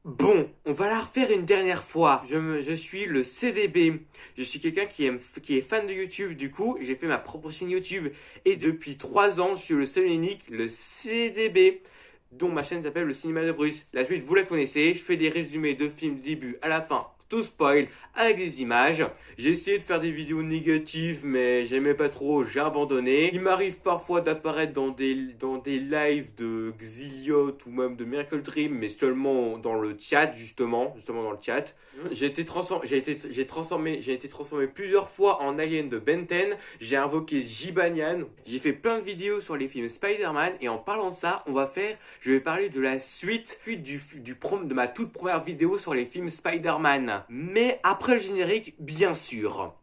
Bon, on va la refaire une dernière fois. Je suis le CDB. Je suis quelqu'un qui est fan de YouTube. Du coup, j'ai fait ma propre chaîne YouTube. Et depuis 3 ans, je suis le seul et unique, le CDB, dont ma chaîne s'appelle le Cinéma de Bruce. La suite, vous la connaissez. Je fais des résumés de films du début à la fin, tout spoil, avec des images. J'ai essayé de faire des vidéos négatives, mais j'aimais pas trop, j'ai abandonné. Il m'arrive parfois d'apparaître dans des lives de Xiliot ou même de Miracle Dream, mais seulement dans le chat, justement dans le chat. J'ai été transformé plusieurs fois en alien de Ben 10. J'ai invoqué Jibanian. J'ai fait plein de vidéos sur les films Spider-Man. Et en parlant de ça, je vais parler de la suite de ma toute première vidéo sur les films Spider-Man. Mais après le générique, bien sûr.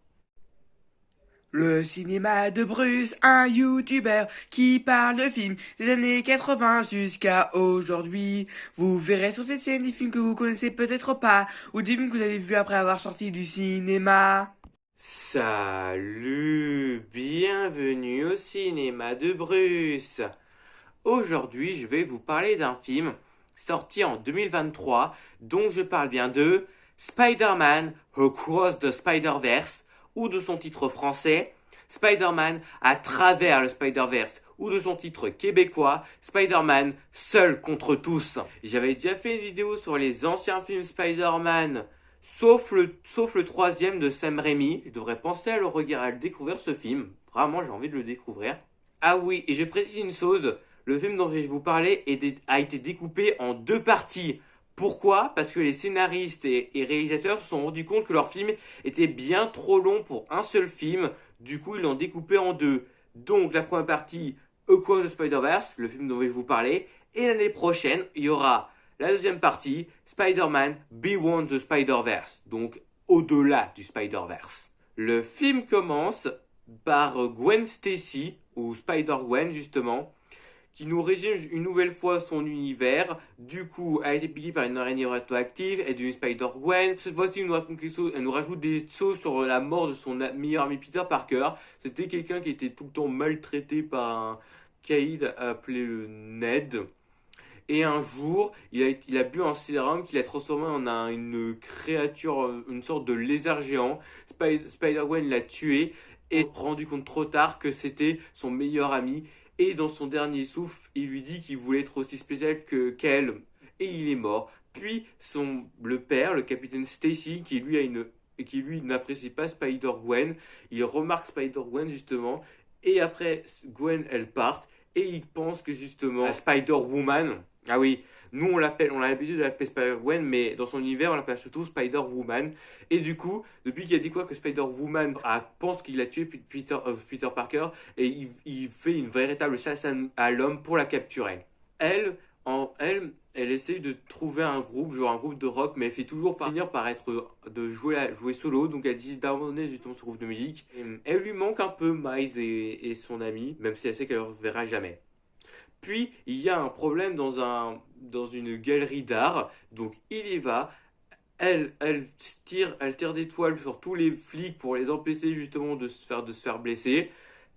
Le cinéma de Bruce, un youtubeur qui parle de films des années 80 jusqu'à aujourd'hui. Vous verrez sur cette scène des films que vous connaissez peut-être pas, ou des films que vous avez vus après avoir sorti du cinéma. Salut, bienvenue au cinéma de Bruce. Aujourd'hui, je vais vous parler d'un film sorti en 2023, dont je parle bien de Spider-Man Across the Spider-Verse, ou de son titre français, Spider-Man à travers le Spider-Verse, ou de son titre québécois, Spider-Man seul contre tous. J'avais déjà fait une vidéo sur les anciens films Spider-Man, sauf le troisième de Sam Raimi. Je devrais penser à à le découvrir, ce film. Vraiment, j'ai envie de le découvrir. Ah oui, et je précise une chose, le film dont je vais vous parler a été découpé en 2 parties. Pourquoi? Parce que les scénaristes et réalisateurs se sont rendus compte que leur film était bien trop long pour un seul film. Du coup, ils l'ont découpé en 2. Donc, la première partie, Across the Spider-Verse, le film dont je vais vous parler. Et l'année prochaine, il y aura la deuxième partie, Spider-Man Beyond the Spider-Verse. Donc, au-delà du Spider-Verse. Le film commence par Gwen Stacy, ou Spider-Gwen justement, qui nous résume une nouvelle fois son univers. Du coup, elle a été piquée par une araignée radioactive, elle est devenue Spider-Gwen. Cette fois-ci, elle nous rajoute des choses sur la mort de son meilleur ami Peter Parker. C'était quelqu'un qui était tout le temps maltraité par un caïd appelé le Ned. Et un jour, il a bu un sérum qu'il a transformé en une créature, une sorte de lézard géant. Spider-Gwen l'a tué et rendu compte trop tard que c'était son meilleur ami. Et dans son dernier souffle, il lui dit qu'il voulait être aussi spécial qu'elle. Et il est mort. Puis le père, le capitaine Stacy, qui lui n'apprécie pas Spider-Gwen, il remarque Spider-Gwen justement. Et après, Gwen, elle part. Et il pense que justement, la Spider-Woman, ah oui, nous on a l'habitude de l'appeler Spider-Gwen, mais dans son univers on l'appelle surtout Spider-Woman. Et du coup, depuis qu'il a dit quoi que Spider-Woman pense qu'il a tué Peter Parker, et il fait une véritable chasse à l'homme pour la capturer. Elle essaye de trouver un groupe, genre un groupe de rock, mais elle fait toujours finir par jouer solo, donc elle décide d'abandonner justement ce groupe de musique. Et elle lui manque un peu Miles et son ami, même si elle sait qu'elle ne le reverra jamais. Puis, il y a un problème dans une galerie d'art, donc il y va. Elle tire des toiles sur tous les flics pour les empêcher justement de se faire blesser.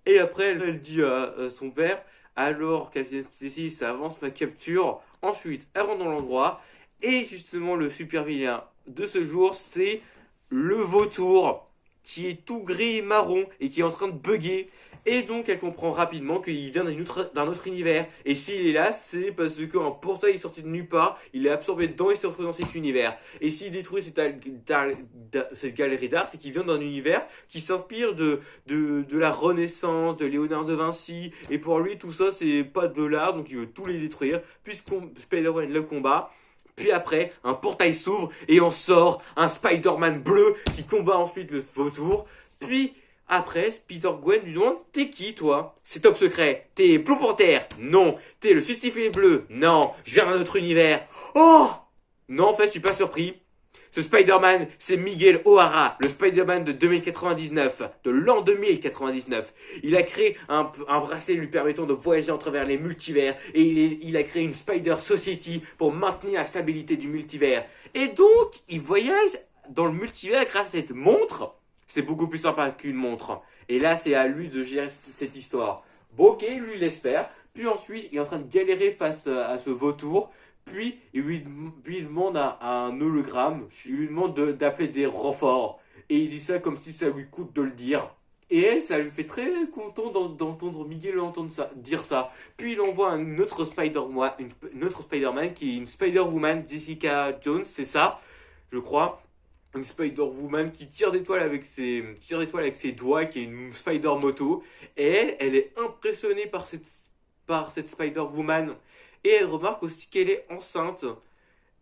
Et après, elle dit à son père, alors Captain Stacy, ça avance ma capture. Ensuite, elle rentre dans l'endroit. Et justement, le super vilain de ce jour, c'est le vautour, qui est tout gris et marron et qui est en train de bugger. Et donc elle comprend rapidement qu'il vient d'un autre univers. Et s'il est là, c'est parce qu'un portail est sorti de nulle part, il est absorbé dedans et s'est retrouvé dans cet univers. Et s'il détruit cette galerie d'art, c'est qu'il vient d'un univers qui s'inspire de la Renaissance, de Léonard de Vinci. Et pour lui, tout ça, c'est pas de l'art, donc il veut tout les détruire. Puisqu'on Spider-Man le combat. Puis après, un portail s'ouvre et on sort un Spider-Man bleu qui combat ensuite le vautour. Puis après, Spider-Gwen lui demande: t'es qui toi? C'est top secret. T'es Blue Panther? Non. T'es le justifié bleu? Non. Je viens d'un autre univers. Oh! Non, en fait, je suis pas surpris. Ce Spider-Man, c'est Miguel O'Hara, le Spider-Man de 2099, de l'an 2099. Il a créé un bracelet lui permettant de voyager à travers les multivers, et il a créé une Spider Society pour maintenir la stabilité du multivers. Et donc, il voyage dans le multivers grâce à cette montre. C'est beaucoup plus sympa qu'une montre. Et là, c'est à lui de gérer cette histoire. Bon, ok, lui laisse faire. Puis ensuite, il est en train de galérer face à ce vautour. Puis il demande à un hologramme, il lui demande d'appeler des renforts. Et il dit ça comme si ça lui coûte de le dire. Et elle, ça lui fait très content d'entendre Miguel dire ça. Puis il envoie un autre une autre Spider-Man qui est une Spider-Woman, Jessica Jones, c'est ça, je crois. Une Spider-Woman qui tire des toiles avec ses doigts, qui est une Spider-Moto. Et elle est impressionnée par cette Spider-Woman. Et elle remarque aussi qu'elle est enceinte.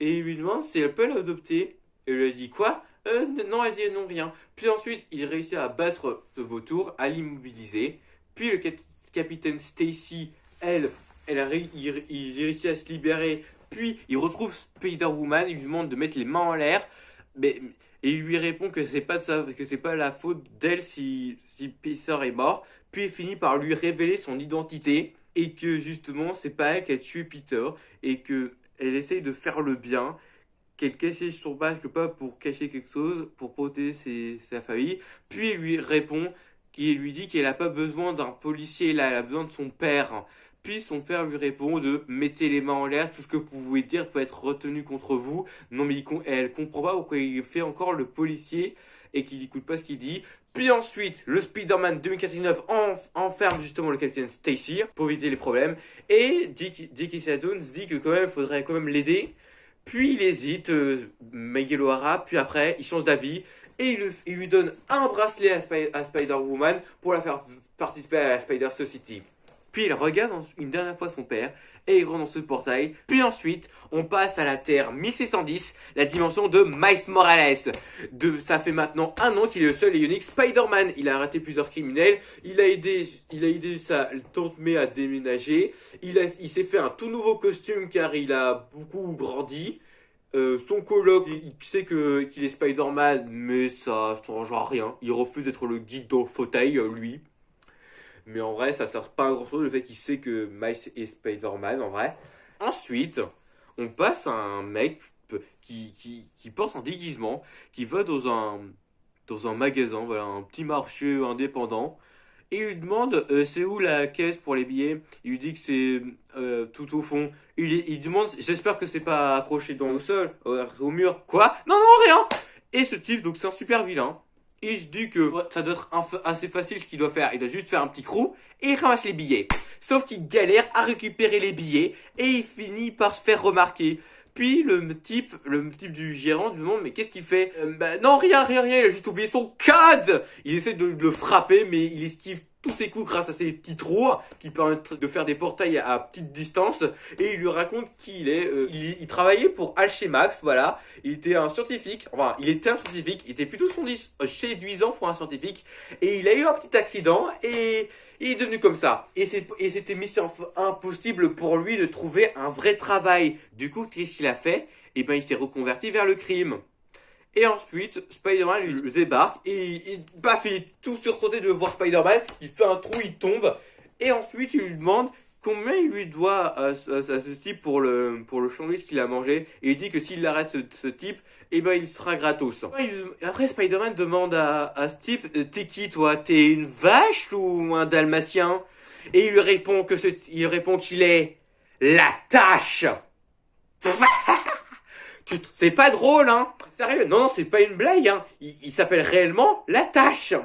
Et il lui demande si elle peut l'adopter. Et elle lui dit quoi? Non, elle dit non, rien. Puis ensuite, il réussit à battre ce vautour, à l'immobiliser. Puis le capitaine Stacy, il réussit à se libérer. Puis il retrouve Spider-Woman, il lui demande de mettre les mains en l'air. Et il lui répond que c'est pas de ça, parce que c'est pas la faute d'elle si Peter est mort. Puis il finit par lui révéler son identité. Et que justement, c'est pas elle qui a tué Peter. Et que elle essaye de faire le bien. Qu'elle cache son masque pas pour cacher quelque chose, pour protéger sa famille. Puis il lui répond, qu'il lui dit qu'elle n'a pas besoin d'un policier là, elle a besoin de son père. Puis son père lui répond de mettez les mains en l'air, tout ce que vous pouvez dire peut être retenu contre vous. Non mais elle comprend pas pourquoi il fait encore le policier et qu'il n'écoute pas ce qu'il dit. Puis ensuite, le Spider-Man 2049 enferme justement le capitaine Stacy pour éviter les problèmes. Et Jessica Jones dit que quand même, faudrait quand même l'aider. Puis il hésite, Miguel O'Hara, puis après, il change d'avis et il lui donne un bracelet à Spider-Woman pour la faire participer à la Spider Society. Puis il regarde une dernière fois son père et il rentre dans ce portail. Puis ensuite, on passe à la Terre 1610, la dimension de Miles Morales. Ça fait maintenant 1 an qu'il est le seul et unique Spider-Man. Il a arrêté plusieurs criminels. Il a aidé sa tante May à déménager. Il s'est fait un tout nouveau costume car il a beaucoup grandi. Son coloc, il sait qu'il est Spider-Man, mais ça change rien. Il refuse d'être le guide dans le fauteuil, lui. Mais en vrai, ça sert pas à grand chose le fait qu'il sait que Miles est Spider-Man, en vrai. Ensuite, on passe à un mec qui porte un déguisement, qui va dans un magasin, voilà, un petit marché indépendant. Et il lui demande c'est où la caisse pour les billets. Il lui dit que c'est tout au fond. Il demande j'espère que c'est pas accroché dans le sol, au mur. Quoi? Non, non, rien. Et ce type, donc c'est un super vilain. Il se dit que ça doit être assez facile ce qu'il doit faire. Il doit juste faire un petit crew et il ramasse les billets. Sauf qu'il galère à récupérer les billets et il finit par se faire remarquer. Puis le type du gérant lui demande mais qu'est-ce qu'il fait? Non, rien, il a juste oublié son code. Il essaie de le frapper mais il esquive tous ses coups grâce à ses petits trous qui permettent de faire des portails à petite distance. Et il lui raconte qui il est. Il travaillait pour Alchemax, voilà. Il était un scientifique, il était plutôt séduisant pour un scientifique. Et il a eu un petit accident et il est devenu comme ça. Et c'était mission impossible pour lui de trouver un vrai travail. Du coup, qu'est-ce qu'il a fait? Eh ben, il s'est reconverti vers le crime. Et ensuite, Spider-Man lui débarque et il est tout sursauté de voir Spider-Man. Il fait un trou, il tombe. Et ensuite, il lui demande combien il lui doit à ce type pour le sandwich qu'il a mangé. Et il dit que s'il arrête ce type, eh ben il sera gratos. Après, Spider-Man demande à ce type t'es qui toi? T'es une vache ou un dalmatien? Et il lui répond qu'il est la tâche. C'est pas drôle, hein? Sérieux? Non, c'est pas une blague, hein? Il s'appelle réellement la tâche.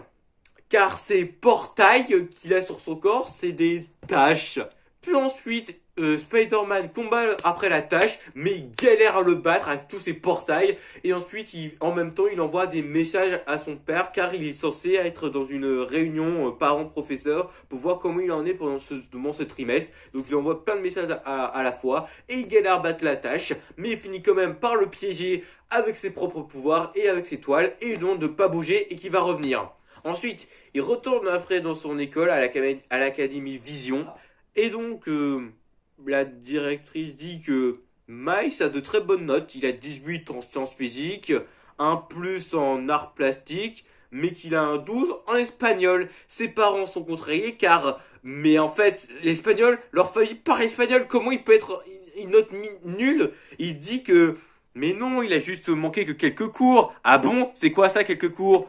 Car ces portails qu'il a sur son corps, c'est des tâches. Puis ensuite, Spider-Man combat après la tâche, mais il galère à le battre avec tous ses portails. Et ensuite, en même temps, il envoie des messages à son père, car il est censé être dans une réunion parents-professeurs pour voir comment il en est pendant ce trimestre. Donc il envoie plein de messages à la fois, et il galère à battre la tâche, mais il finit quand même par le piéger avec ses propres pouvoirs et avec ses toiles, et il demande de pas bouger et qu'il va revenir. Ensuite, il retourne après dans son école à l'académie Vision, et donc la directrice dit que Miles a de très bonnes notes. Il a 18 en sciences physiques, un plus en arts plastiques, mais qu'il a un 12 en espagnol. Ses parents sont contrariés mais en fait, l'espagnol, leur famille parle espagnol. Comment il peut être une note nulle? Il dit que, mais non, il a juste manqué que quelques cours. Ah bon? C'est quoi ça, quelques cours?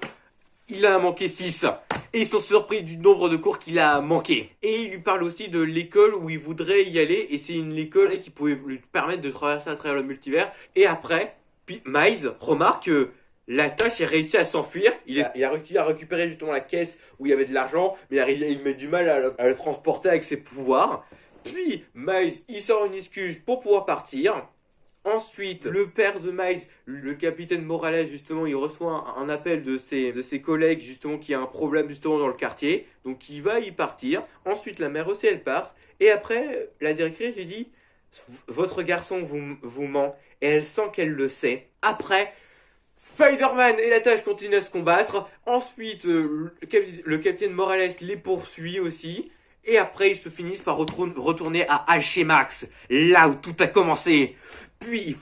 Il a manqué 6. et ils sont surpris du nombre de cours qu'il a manqué. Et il lui parle aussi de l'école où il voudrait y aller, et c'est une école qui pouvait lui permettre de traverser à travers le multivers. Et après, puis Miles remarque que la tâche a réussi à s'enfuir. Il a réussi à récupérer justement la caisse où il y avait de l'argent, mais il met du mal à le transporter avec ses pouvoirs. Puis Miles, il sort une excuse pour pouvoir partir. Ensuite, le père de Miles, le capitaine Morales, justement, il reçoit un appel de ses collègues, justement, qui a un problème, justement, dans le quartier. Donc, il va y partir. Ensuite, la mère aussi, elle part. Et après, la directrice lui dit, votre garçon vous ment. Et elle sent qu'elle le sait. Après, Spider-Man et la tâche continuent à se combattre. Ensuite, le capitaine Morales les poursuit aussi. Et après, ils se finissent par retourner à Alchemax, là où tout a commencé. Puis,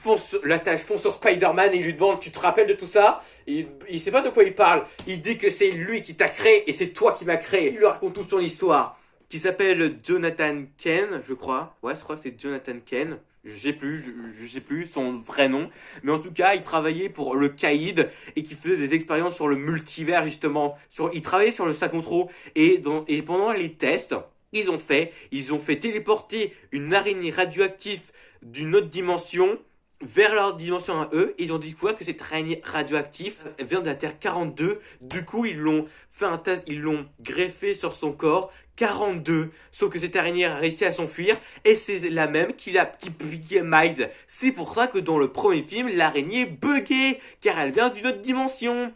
la tâche fonce sur Spider-Man et il lui demande, tu te rappelles de tout ça? Il sait pas de quoi il parle. Il dit que c'est lui qui t'a créé et c'est toi qui m'as créé. Il lui raconte toute son histoire. Qui s'appelle Jonathan Kent, je crois. Ouais, je crois que c'est Jonathan Kent. Je sais plus son vrai nom. Mais en tout cas, il travaillait pour le CAID et qui faisait des expériences sur le multivers, justement. Il travaillait sur le Sacontro et pendant les tests, ils ont fait téléporter une araignée radioactive d'une autre dimension vers leur dimension à eux. Ils ont découvert que cette araignée radioactive vient de la Terre 42. Du coup, ils l'ont fait un test, ils l'ont greffé sur son corps. 42, sauf que cette araignée a réussi à s'enfuir et c'est la même qui piquait Miles. C'est pour ça que dans le premier film, l'araignée buguait car elle vient d'une autre dimension.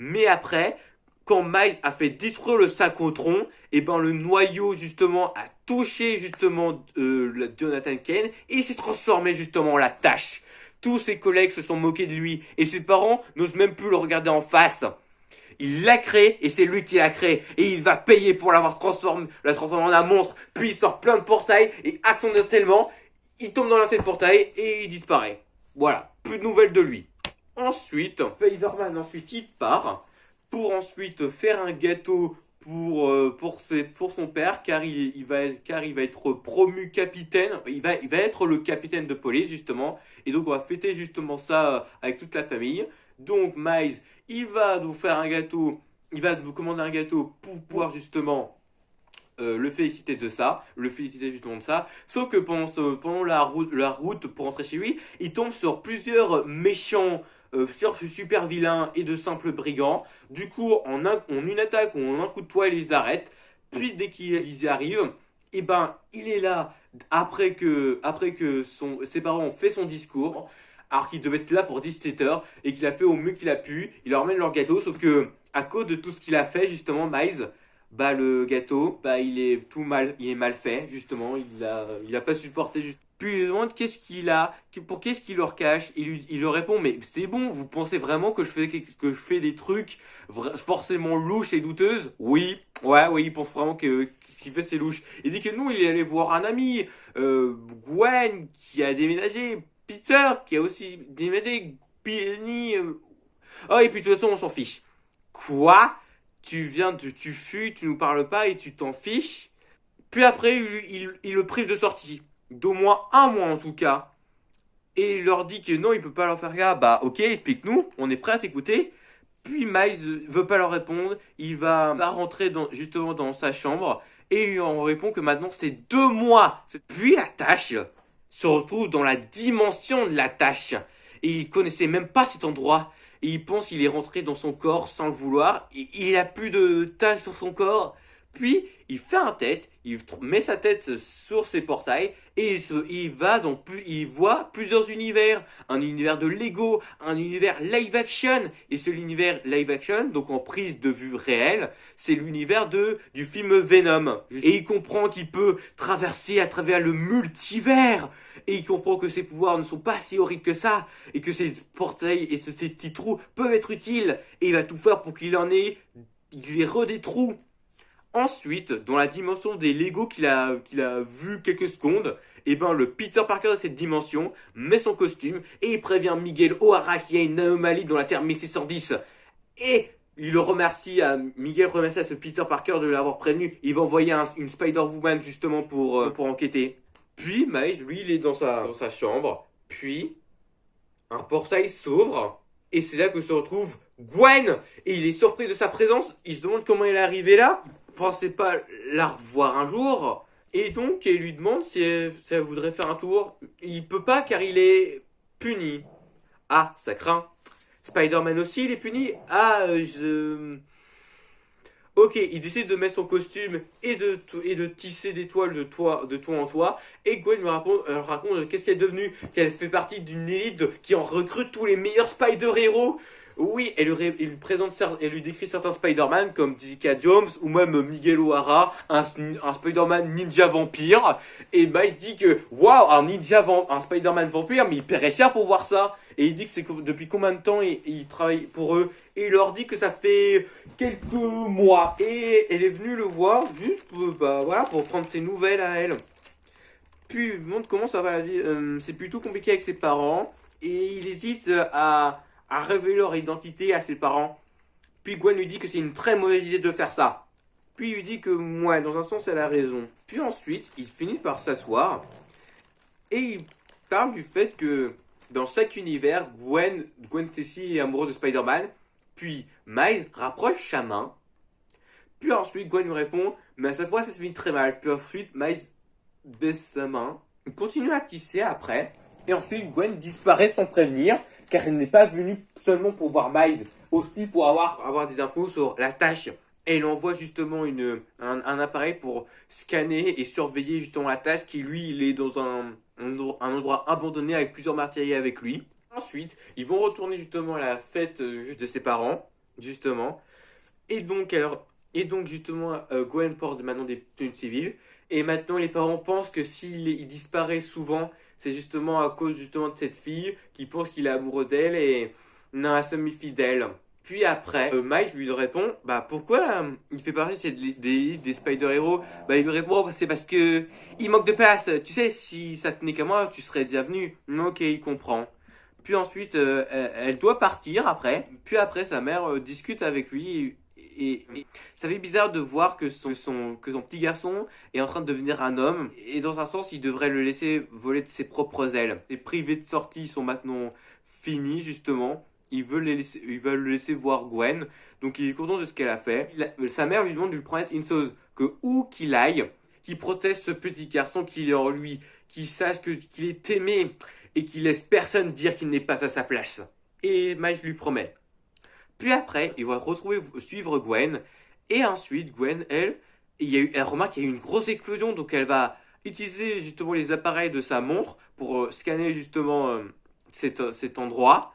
Mais après, quand Miles a fait détruire le Synchrotron, et ben le noyau justement a touché justement Jonathan Kent et il s'est transformé justement en la tâche. Tous ses collègues se sont moqués de lui et ses parents n'osent même plus le regarder en face. Il l'a créé et c'est lui qui l'a créé. Et il va payer pour la transformé en un monstre. Puis il sort plein de portails et accidentellement, il tombe dans l'ancien portail et il disparaît. Voilà, plus de nouvelles de lui. Ensuite, Spider-Man il part pour ensuite faire un gâteau pour son père car il va être promu capitaine. Il va être le capitaine de police justement. Et donc on va fêter justement ça avec toute la famille. Donc Miles, il va nous faire un gâteau, il va nous commander un gâteau pour pouvoir justement le féliciter de ça, Sauf que pendant la route pour rentrer chez lui, il tombe sur plusieurs méchants, super vilains et de simples brigands. Du coup, en une attaque ou en un coup de poing, il les arrête. Puis dès qu'ils y arrivent, et ben il est là après que ses parents ont fait son discours. Alors qu'il devait être là pour 17 heures et qu'il a fait au mieux qu'il a pu. Il leur emmène leur gâteau, sauf que à cause de tout ce qu'il a fait, justement, Miles, bah le gâteau, bah il est mal fait, justement. Il a pas supporté. Puis il lui demande qu'est-ce qu'il leur cache. Il leur répond, mais c'est bon, vous pensez vraiment que je fais des trucs forcément louches et douteuses? Oui, il pense vraiment que ce qu'il fait c'est louche. Il dit que nous, il est allé voir un ami, Gwen, qui a déménagé. Peter, qui a aussi déménagé, Penny. Oh, et puis de toute façon, on s'en fiche. Quoi? Tu fuis, tu nous parles pas et tu t'en fiches? Puis après, il le prive de sortie. D'au moins un mois en tout cas. Et il leur dit que non, il peut pas leur faire gaffe. Bah ok, explique-nous, on est prêt à t'écouter. Puis Miles veut pas leur répondre. Il va rentrer justement dans sa chambre. Et on répond que maintenant c'est 2 mois. Puis la tâche se retrouve dans la dimension de la tâche. Et il connaissait même pas cet endroit. Et il pense qu'il est rentré dans son corps sans le vouloir. Et il a plus de tâches sur son corps. Puis, il fait un test. Il met sa tête sur ses portails. Et il voit plusieurs univers. Un univers de Lego. Un univers live action. Et ce univers live action, donc en prise de vue réelle, c'est l'univers du film Venom. Et il comprend qu'il peut traverser à travers le multivers. Et il comprend que ses pouvoirs ne sont pas si horribles que ça. Et que ces portails et ces petits trous peuvent être utiles. Et il va tout faire pour qu'il les des trous. Ensuite, dans la dimension des Lego qu'il a vu quelques secondes, et ben le Peter Parker de cette dimension met son costume et il prévient Miguel O'Hara qu'il y a une anomalie dans la Terre 1610. Et Miguel remercie à ce Peter Parker de l'avoir prévenu. Il va envoyer une Spider-Woman justement pour enquêter. Puis Miles, lui, il est dans sa chambre. Puis un portail s'ouvre et c'est là que se retrouve Gwen, et il est surpris de sa présence. Il se demande comment elle est arrivée là. Il pensait pas la revoir un jour. Et donc, il lui demande si elle voudrait faire un tour. Il peut pas car il est puni. Ah, ça craint. Spider-Man aussi, il est puni. Ah, Ok, il décide de mettre son costume et de tisser des toiles de toit en toit. Et Gwen lui raconte qu'est-ce qu'elle est devenue. Qu'elle fait partie d'une élite qui en recrute tous les meilleurs Spider-Héros. Oui, elle lui présente, elle lui décrit certains Spider-Man comme Jessica Jones ou même Miguel O'Hara, un Spider-Man ninja vampire. Et bah il dit que waouh, un Spider-Man vampire, mais il paierait cher pour voir ça. Et il dit que c'est depuis combien de temps il travaille pour eux. Et il leur dit que ça fait quelques mois. Et elle est venue le voir juste bah, voilà, pour prendre ses nouvelles à elle. Puis il montre comment ça va la vie. C'est plutôt compliqué avec ses parents. Et il hésite à révéler leur identité à ses parents. Puis Gwen lui dit que c'est une très mauvaise idée de faire ça. Puis il lui dit que, ouais, dans un sens, elle a raison. Puis ensuite, il finit par s'asseoir et il parle du fait que dans chaque univers, Gwen Stacy est amoureuse de Spider-Man. Puis Miles rapproche sa main. Puis ensuite, Gwen lui répond, mais à chaque fois, ça se finit très mal. Puis ensuite, Miles baisse sa main. Il continue à tisser après. Et ensuite, Gwen disparaît sans prévenir, car elle n'est pas venue seulement pour voir Miles, aussi pour avoir des infos sur la tâche. Et elle envoie justement un appareil pour scanner et surveiller justement la tâche qui, lui, il est dans un endroit abandonné avec plusieurs matériels avec lui. Ensuite, ils vont retourner justement à la fête de ses parents, justement. Et donc justement, Gwen porte maintenant des tenues civiles. Et maintenant, les parents pensent que s'il disparaît souvent, c'est justement à cause justement de cette fille qui pense qu'il est amoureux d'elle et non, semi-fidèle. Puis après, Miles lui répond, bah pourquoi il fait partie des Spider-Héros. Bah il lui répond, oh, c'est parce que il manque de place. Tu sais, si ça tenait qu'à moi, tu serais déjà venu. Ok, il comprend. Puis ensuite, elle doit partir après. Puis après, sa mère discute avec lui. Et ça fait bizarre de voir que son petit garçon est en train de devenir un homme. Et dans un sens, il devrait le laisser voler de ses propres ailes. Les privés de sortie sont maintenant finis, justement. Ils veulent le laisser voir Gwen. Donc il est content de ce qu'elle a fait. Sa mère lui demande de lui promettre une chose. Que où qu'il aille, qu'il protège ce petit garçon qui est en lui. Qu'il sache qu'il est aimé. Et qu'il laisse personne dire qu'il n'est pas à sa place. Et Miles lui promet. Puis après, il va suivre Gwen. Et ensuite, Gwen, elle remarque qu'il y a eu une grosse explosion. Donc elle va utiliser justement les appareils de sa montre pour scanner justement cet endroit.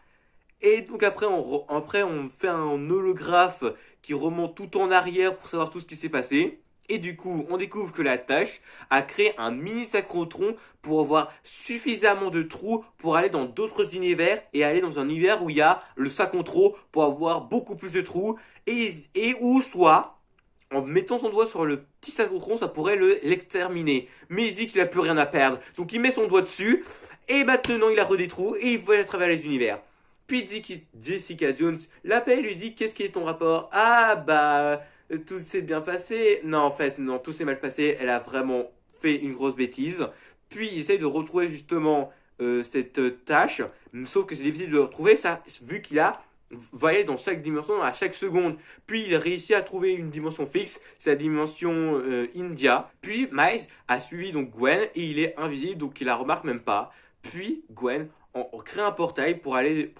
Et donc après on fait un holographe qui remonte tout en arrière pour savoir tout ce qui s'est passé. Et du coup, on découvre que la tâche a créé un mini synchrotron pour avoir suffisamment de trous pour aller dans d'autres univers et aller dans un univers où il y a le synchrotron pour avoir beaucoup plus de trous et ou soit en mettant son doigt sur le petit synchrotron, ça pourrait l'exterminer. Mais il se dit qu'il a plus rien à perdre. Donc il met son doigt dessus et maintenant il a des trous et il voit à travers les univers. Puis Jessica Jones l'appelle et lui dit qu'est-ce qui est ton rapport? Ah bah tout s'est bien passé. Non, en fait, non, tout s'est mal passé. Elle a vraiment fait une grosse bêtise. Puis, il essaye de retrouver justement cette tâche. Sauf que c'est difficile de le retrouver, ça, vu qu'il va aller dans chaque dimension à chaque seconde. Puis, il réussit à trouver une dimension fixe, c'est la dimension India. Puis, Miles a suivi donc Gwen et il est invisible, donc il la remarque même pas. Puis, Gwen on crée un portail pour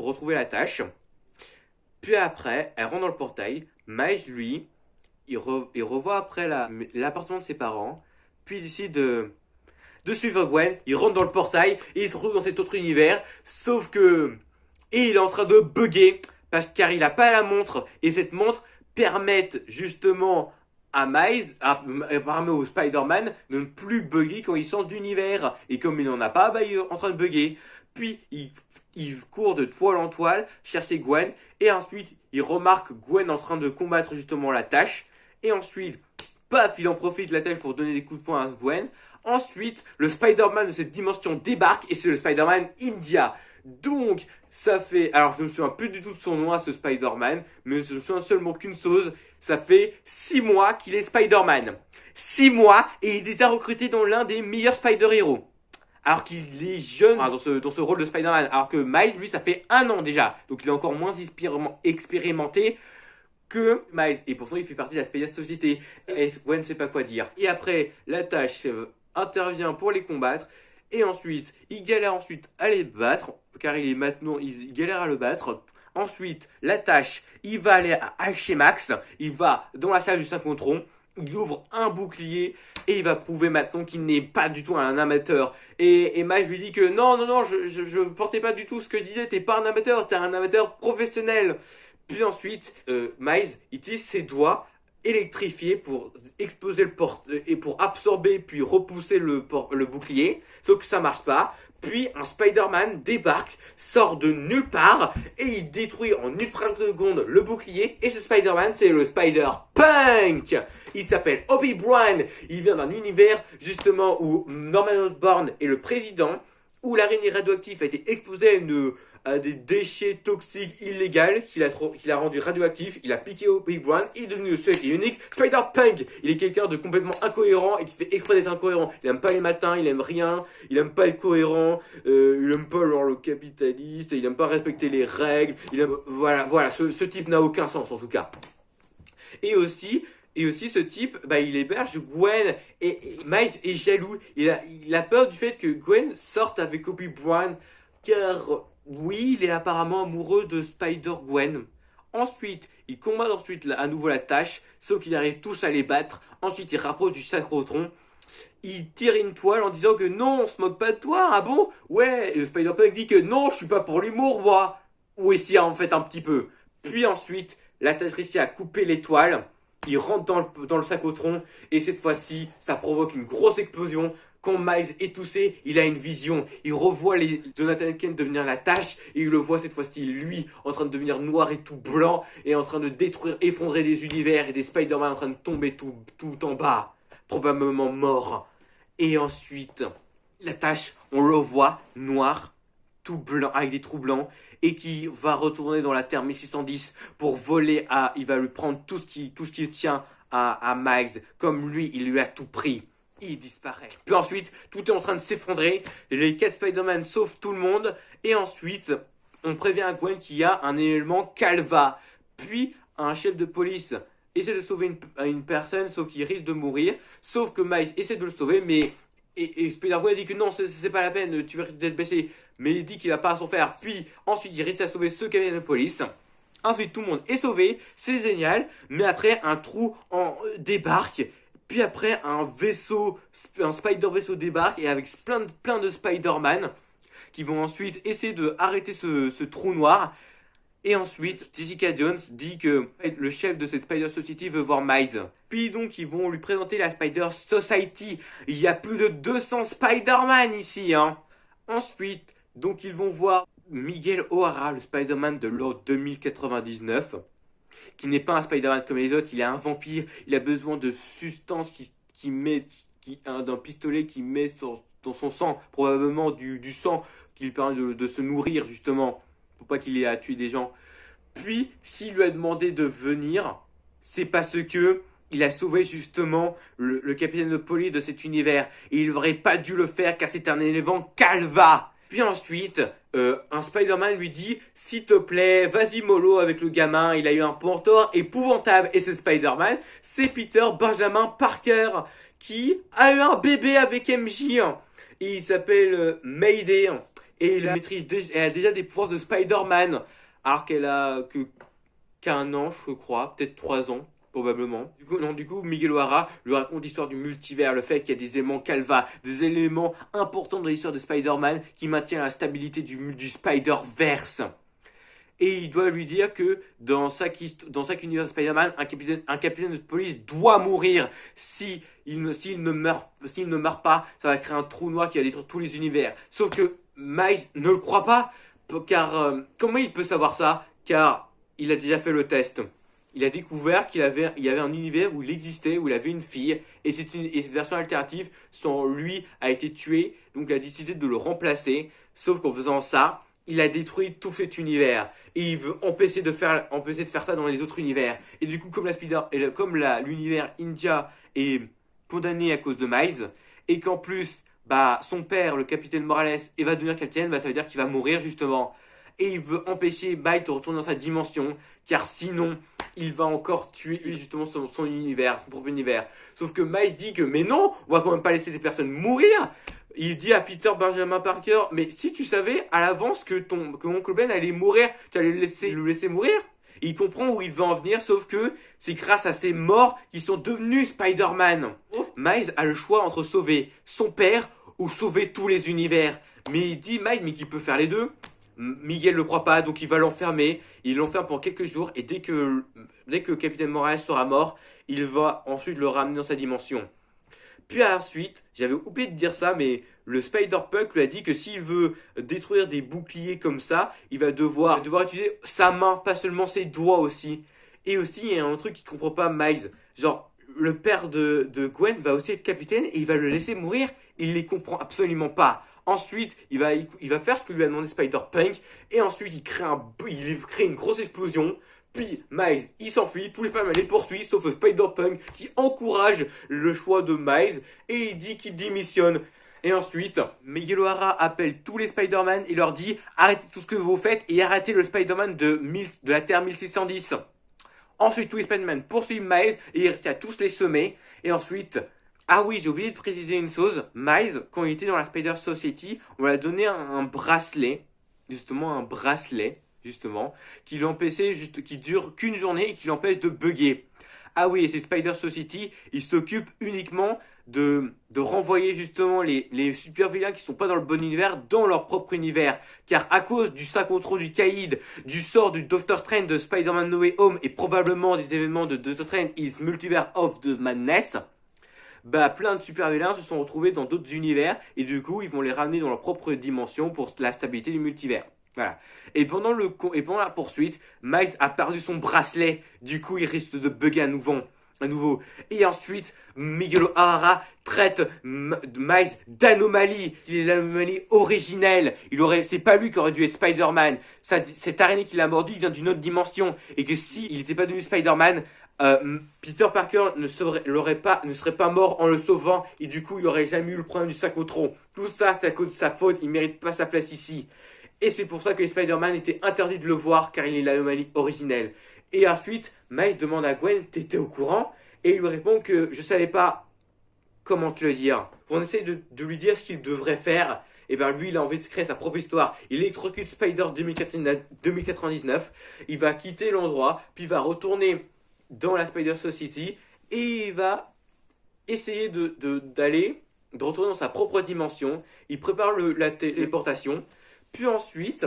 retrouver la tâche. Puis après, elle rentre dans le portail. Miles, lui, il revoit après l'appartement de ses parents, puis il décide de suivre Gwen, il rentre dans le portail, et il se retrouve dans cet autre univers, sauf que... Et il est en train de bugger, car il n'a pas la montre, et cette montre permet justement à Miles, permet au Spider-Man de ne plus bugger quand il change d'univers, et comme il n'en a pas, bah, il est en train de bugger. Puis il court de toile en toile, chercher Gwen, et ensuite il remarque Gwen en train de combattre justement la tâche, et ensuite, paf, il en profite de la tâche pour donner des coups de poing à Gwen. Ensuite, le Spider-Man de cette dimension débarque, et c'est le Spider-Man India. Donc, ça fait... Alors, je ne me souviens plus du tout de son nom à ce Spider-Man, mais je me souviens seulement qu'une chose, ça fait 6 mois qu'il est Spider-Man. 6 mois, et il est déjà recruté dans l'un des meilleurs Spider-Héros. alors qu'il est jeune dans ce rôle de Spider-Man. Alors que Miles, lui, ça fait 1 an déjà. Donc il est encore moins expérimenté que Miles. Et pourtant, il fait partie de la Spider Society. Et Gwen ne sait pas quoi dire. Et après, la tâche intervient pour les combattre. Et ensuite, il galère ensuite à les battre. Car il galère à le battre. Ensuite, la tâche, il va aller chez Max. Il va dans la salle du synchrotron. Il ouvre un bouclier et il va prouver maintenant qu'il n'est pas du tout un amateur. Et Miles lui dit que non, je portais pas du tout ce que je disais, t'es pas un amateur, t'es un amateur professionnel. Puis ensuite, Miles utilise ses doigts électrifiés pour exploser le porte et pour absorber puis repousser le bouclier. Sauf que ça marche pas. Puis un Spider-Man débarque, sort de nulle part et il détruit en une fraction de seconde le bouclier. Et ce Spider-Man, c'est le Spider-Punk. Il s'appelle Obi-Wan. Il vient d'un univers justement où Norman Osborn est le président, où l'araignée radioactive a été exposée à des déchets toxiques illégaux qu'il a rendu radioactif. Il a piqué Obi-Wan, il est devenu le seul et unique Spider-Punk. Il est quelqu'un de complètement incohérent et qui fait exprès d'être incohérent. Il aime pas les matins, il aime rien, il aime pas être cohérent, il aime pas genre le capitaliste, il aime pas respecter les règles. Voilà, ce type n'a aucun sens en tout cas. Et aussi ce type, il héberge Gwen et Miles est jaloux. Il a peur du fait que Gwen sorte avec Obi-Wan car oui, il est apparemment amoureux de Spider-Gwen. Ensuite, il combat à nouveau la tâche, sauf qu'il arrive tous à les battre. Ensuite, il rapproche du Synchrotron. Il tire une toile en disant que non, on se moque pas de toi, ah bon? Ouais, et Spider-Punk dit que non, je suis pas pour l'humour, moi. Oui, si, en fait, un petit peu. Puis ensuite, la tâche réussit à couper l'étoile. Il rentre dans le Synchrotron et cette fois-ci, ça provoque une grosse explosion. Quand Miles est toussé, il a une vision. Il revoit les Jonathan Kent devenir la tâche et il le voit cette fois-ci, lui, en train de devenir noir et tout blanc et en train de détruire, effondrer des univers et des Spider-Man en train de tomber tout en bas, probablement mort. Et ensuite, la tâche, on le voit noir, tout blanc, avec des trous blancs et qui va retourner dans la Terre 1610 pour voler il va lui prendre tout ce qui tient à Miles. Comme lui, il lui a tout pris. Il disparaît. Puis ensuite, tout est en train de s'effondrer. Les 4 Spider-Man sauvent tout le monde. Et ensuite, on prévient à Gwen qu'il y a un élément Calva. Puis, un chef de police essaie de sauver une personne, sauf qu'il risque de mourir. Sauf que Miles essaie de le sauver, mais... Et Spider-Gwen dit que non, c'est pas la peine, tu risques d'être blessé. Mais il dit qu'il a pas à s'en faire. Puis, ensuite, il réussit à sauver ce capitaine de police. Ensuite, tout le monde est sauvé. C'est génial. Mais après, un trou débarque. Puis après, un Spider-Vaisseau débarque et avec plein de Spider-Man qui vont ensuite essayer de arrêter ce trou noir. Et ensuite, Jessica Jones dit que le chef de cette Spider Society veut voir Miles. Puis donc, ils vont lui présenter la Spider Society. Il y a plus de 200 Spider-Man ici, hein. Ensuite, donc, ils vont voir Miguel O'Hara, le Spider-Man de l'an 2099. Qui n'est pas un Spider-Man comme les autres, il est un vampire, il a besoin de substances d'un pistolet qui met dans son sang, probablement du sang qui lui permet de se nourrir justement, pour pas qu'il ait à tuer des gens. Puis, s'il lui a demandé de venir, c'est parce que il a sauvé justement le capitaine de police de cet univers. Et il n'aurait pas dû le faire car c'est un élément Calva. Puis ensuite, un Spider-Man lui dit « S'il te plaît, vas-y mollo avec le gamin, il a eu un mentor épouvantable. » Et ce Spider-Man, c'est Peter Benjamin Parker qui a eu un bébé avec MJ. Et il s'appelle Mayday. Et elle a déjà des pouvoirs de Spider-Man. Alors qu'elle a qu'un an, je crois, peut-être 3 ans. Probablement. Du coup, Miguel O'Hara lui raconte l'histoire du multivers, le fait qu'il y a des éléments Calva, des éléments importants dans l'histoire de Spider-Man qui maintiennent la stabilité du Spider-Verse. Et il doit lui dire que dans chaque univers de Spider-Man, un capitaine de police doit mourir. S'il ne meurt pas, ça va créer un trou noir qui va détruire tous les univers. Sauf que Miles ne le croit pas, car comment il peut savoir ça? Car il a déjà fait le test. Il a découvert qu'il y avait un univers où il existait, où il avait une fille, et cette version alternative, lui, a été tué, donc il a décidé de le remplacer, sauf qu'en faisant ça, il a détruit tout cet univers, et il veut empêcher de faire ça dans les autres univers. Et du coup, comme l'univers India est condamné à cause de Miles, et qu'en plus, bah son père, le capitaine Morales, et va devenir capitaine, bah ça veut dire qu'il va mourir justement. Et il veut empêcher Miles de retourner dans sa dimension, car sinon il va encore tuer justement son univers, son propre univers. Sauf que Miles dit que mais non, on va quand même pas laisser des personnes mourir. Il dit à Peter Benjamin Parker, mais si tu savais à l'avance que Oncle Ben allait mourir, tu allais le laisser mourir. Et il comprend où il veut en venir, sauf que c'est grâce à ces morts qu'ils sont devenus Spider-Man. Miles a le choix entre sauver son père ou sauver tous les univers. Mais il dit Miles, mais qu'il peut faire les deux. Miguel le croit pas, donc il va l'enfermer. Il l'enferme pendant quelques jours et dès que Capitaine Morales sera mort, il va ensuite le ramener dans sa dimension. Puis ensuite, j'avais oublié de dire ça, mais le Spider-Punk lui a dit que s'il veut détruire des boucliers comme ça, il va devoir utiliser sa main, pas seulement ses doigts aussi. Et aussi, il y a un truc qu'il comprend pas Miles. Genre, le père de Gwen va aussi être capitaine et il va le laisser mourir. Il les comprend absolument pas. Ensuite, il va faire ce que lui a demandé Spider-Punk. Et ensuite, il crée une grosse explosion. Puis Miles, il s'enfuit, tous les Spider-Man les poursuivent, sauf Spider-Punk qui encourage le choix de Miles et il dit qu'il démissionne. Et ensuite, Miguel O'Hara appelle tous les Spider-Man et leur dit arrêtez tout ce que vous faites et arrêtez le Spider-Man de la Terre 1610. Ensuite, tous les Spider-Man poursuivent Miles et il réussit à tous les semer. Et ensuite, ah oui, j'ai oublié de préciser une chose. Miles, quand il était dans la Spider Society, on lui a donné un bracelet, justement, qui l'empêchait qui dure qu'une journée et qui l'empêche de bugger. Ah oui, et ces Spider Society, ils s'occupent uniquement de renvoyer justement les super vilains qui sont pas dans le bon univers dans leur propre univers. Car à cause du synchrotron du Caïd, du sort du Doctor Strange de Spider-Man No Way Home et probablement des événements de Doctor Strange is Multiverse of the Madness, bah plein de super vilains se sont retrouvés dans d'autres univers et du coup ils vont les ramener dans leur propre dimension pour la stabilité du multivers. Voilà. Et pendant la poursuite, Miles a perdu son bracelet. Du coup, il risque de bugger à nouveau. Et ensuite, Miguel O'Hara traite Miles d'anomalie. Il est l'anomalie originelle. C'est pas lui qui aurait dû être Spider-Man. Cette araignée qu'il a mordu vient d'une autre dimension. Et que s'il n'était pas devenu Spider-Man, Peter Parker ne serait pas mort en le sauvant. Et du coup, il aurait jamais eu le problème du synchrotron. Tout ça, c'est à cause de sa faute. Il mérite pas sa place ici. Et c'est pour ça que les Spider-Man étaient interdits de le voir, car il est l'anomalie originelle. Et ensuite, Miles demande à Gwen, t'étais au courant? Et il lui répond que je savais pas comment te le dire. On essaie de lui dire ce qu'il devrait faire. Et ben lui, il a envie de créer sa propre histoire. Il électrocute Spider 2099. Il va quitter l'endroit, puis il va retourner dans la Spider Society. Et il va essayer de retourner dans sa propre dimension. Il prépare la téléportation. Puis ensuite,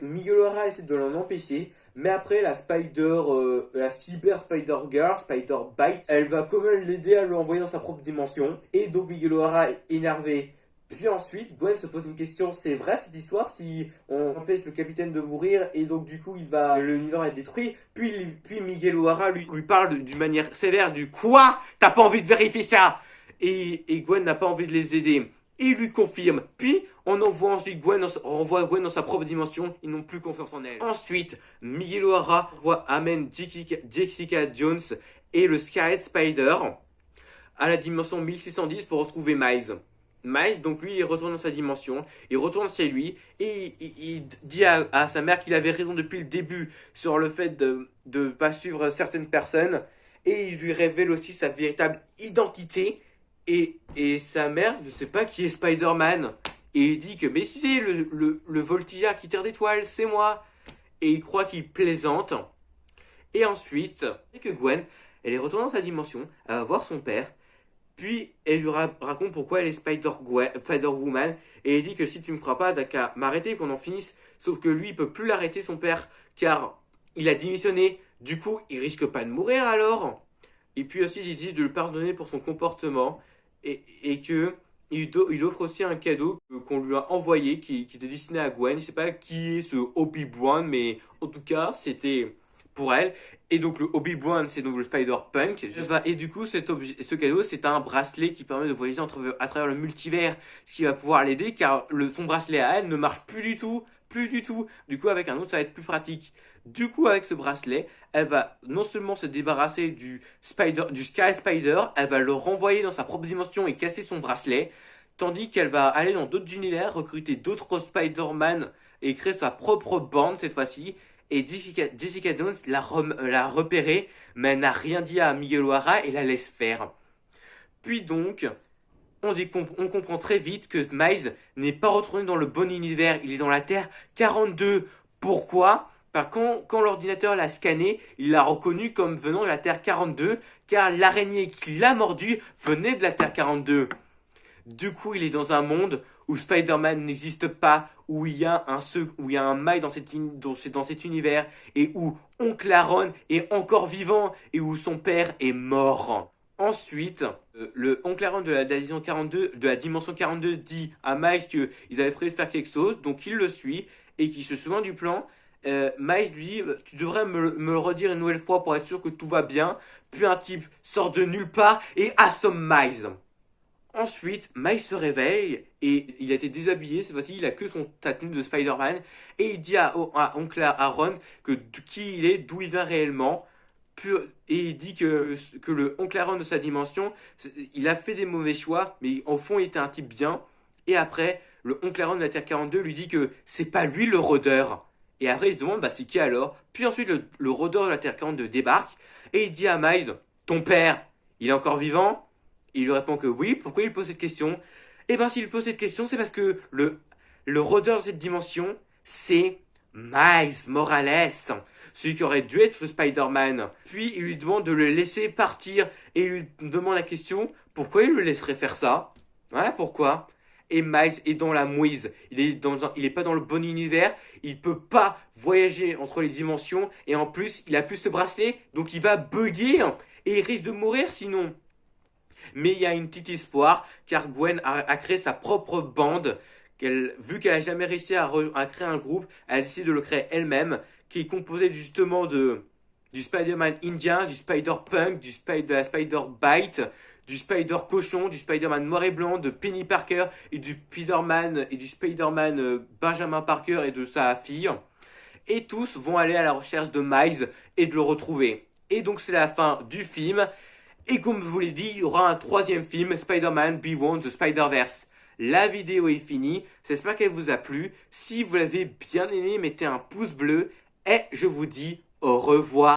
Miguel O'Hara essaie de l'en empêcher, mais après la Cyber Spider Girl, Spider Bite, elle va quand même l'aider à l'envoyer dans sa propre dimension. Et donc Miguel O'Hara est énervé. Puis ensuite, Gwen se pose une question, c'est vrai cette histoire si on empêche le capitaine de mourir et donc du coup l'univers va être détruit. Puis Miguel O'Hara lui parle d'une manière sévère du quoi? T'as pas envie de vérifier ça? Et Gwen n'a pas envie de les aider. Et il lui confirme. Puis, on envoie Gwen dans sa propre dimension. Ils n'ont plus confiance en elle. Ensuite, Miguel O'Hara amène Jessica Jones et le Scarlet Spider à la dimension 1610 pour retrouver Miles. Miles, donc lui, il retourne dans sa dimension. Il retourne chez lui et il dit à sa mère qu'il avait raison depuis le début sur le fait de ne pas suivre certaines personnes. Et il lui révèle aussi sa véritable identité. Et sa mère ne sait pas qui est Spider-Man. Et il dit que, mais si c'est le voltigeur qui tire d'étoiles, c'est moi. Et il croit qu'il plaisante. Et ensuite, c'est que Gwen, elle est retournée dans sa dimension, elle va voir son père. Puis, elle lui raconte pourquoi elle est Spider-Woman. Et elle dit que si tu me crois pas, t'as qu'à m'arrêter qu'on en finisse. Sauf que lui, il peut plus l'arrêter, son père, car il a démissionné. Du coup, il risque pas de mourir alors. Et puis aussi, il dit de le pardonner pour son comportement. Et que il offre aussi un cadeau qu'on lui a envoyé qui était destiné à Gwen. Je sais pas qui est ce Obi-Wan, mais en tout cas c'était pour elle. Et donc le Obi-Wan, c'est donc le Spider-Punk. Et du coup ce cadeau, c'est un bracelet qui permet de voyager à travers le multivers, ce qui va pouvoir l'aider car son bracelet à elle ne marche plus du tout plus du tout. Du coup, avec un autre, ça va être plus pratique. Du coup, avec ce bracelet, elle va non seulement se débarrasser du Sky Spider, elle va le renvoyer dans sa propre dimension et casser son bracelet, tandis qu'elle va aller dans d'autres univers, recruter d'autres Spider-Man et créer sa propre bande cette fois-ci. Et Jessica Jones l'a repérée, mais elle n'a rien dit à Miguel O'Hara et la laisse faire. Puis donc, on comprend très vite que Miles n'est pas retourné dans le bon univers, il est dans la Terre 42. Pourquoi? Quand l'ordinateur l'a scanné, il l'a reconnu comme venant de la Terre 42, car l'araignée qui l'a mordu venait de la Terre 42. Du coup, il est dans un monde où Spider-Man n'existe pas, où il y a un Miles dans cet univers, et où Oncle Aaron est encore vivant, et où son père est mort. Ensuite, le Oncle Aaron de la dimension 42 dit à Miles qu'ils avaient prévu de faire quelque chose, donc il le suit, et qu'il se souvient du plan. Miles lui dit, tu devrais me le redire une nouvelle fois pour être sûr que tout va bien. Puis un type sort de nulle part et assomme Miles. Ensuite, Miles se réveille et il a été déshabillé. Cette fois-ci, il a que sa tenue de Spider-Man. Et il dit à Oncle Aaron qui il est, d'où il vient réellement. Et il dit que le Oncle Aaron de sa dimension, il a fait des mauvais choix, mais au fond, il était un type bien. Et après, le Oncle Aaron de la Terre 42 lui dit que c'est pas lui le rôdeur. Et après, il se demande, c'est qui alors? Puis ensuite, le rôdeur de la Terre 42 débarque et il dit à Miles, ton père, il est encore vivant? Il lui répond que oui. Pourquoi il pose cette question? Eh ben, s'il pose cette question, c'est parce que le rôdeur de cette dimension, c'est Miles Morales, celui qui aurait dû être le Spider-Man. Puis, il lui demande de le laisser partir et il lui demande la question, pourquoi il le laisserait faire ça? Ouais, pourquoi? Et Miles est dans la mouise. Il est pas dans le bon univers. Il peut pas voyager entre les dimensions. Et en plus, il a plus ce bracelet. Donc il va bugger. Et il risque de mourir sinon. Mais il y a une petite espoir. Car Gwen a créé sa propre bande. Vu qu'elle a jamais réussi à créer un groupe, elle a décidé de le créer elle-même. Qui est composé justement du Spider-Man indien, du Spider-Punk, de la Spider-Bite, du Spider-Cochon, du Spider-Man noir et blanc, de Penny Parker et du Spider-Man Benjamin Parker et de sa fille. Et tous vont aller à la recherche de Miles et de le retrouver. Et donc c'est la fin du film. Et comme je vous l'ai dit, il y aura un troisième film, Spider-Man Beyond the Spider-Verse. La vidéo est finie, j'espère qu'elle vous a plu. Si vous l'avez bien aimé, mettez un pouce bleu. Et je vous dis au revoir.